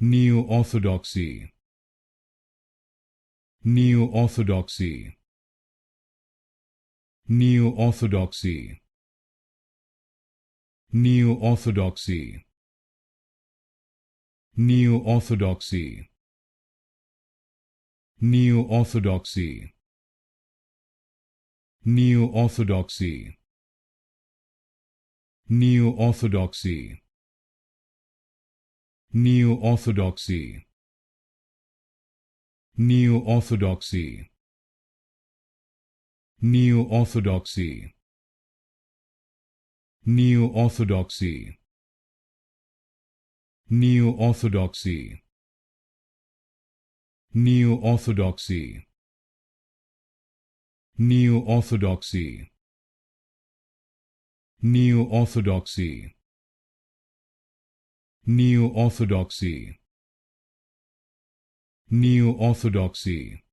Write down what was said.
Neoorthodoxy, Neoorthodoxy, Neoorthodoxy, Neoorthodoxy, Neoorthodoxy, Neoorthodoxy, Neoorthodoxy, Neoorthodoxy, Neoorthodoxy, Neoorthodoxy, Neoorthodoxy, Neoorthodoxy, Neoorthodoxy, Neoorthodoxy, Neoorthodoxy, Neoorthodoxy, Neoorthodoxy, Neoorthodoxy,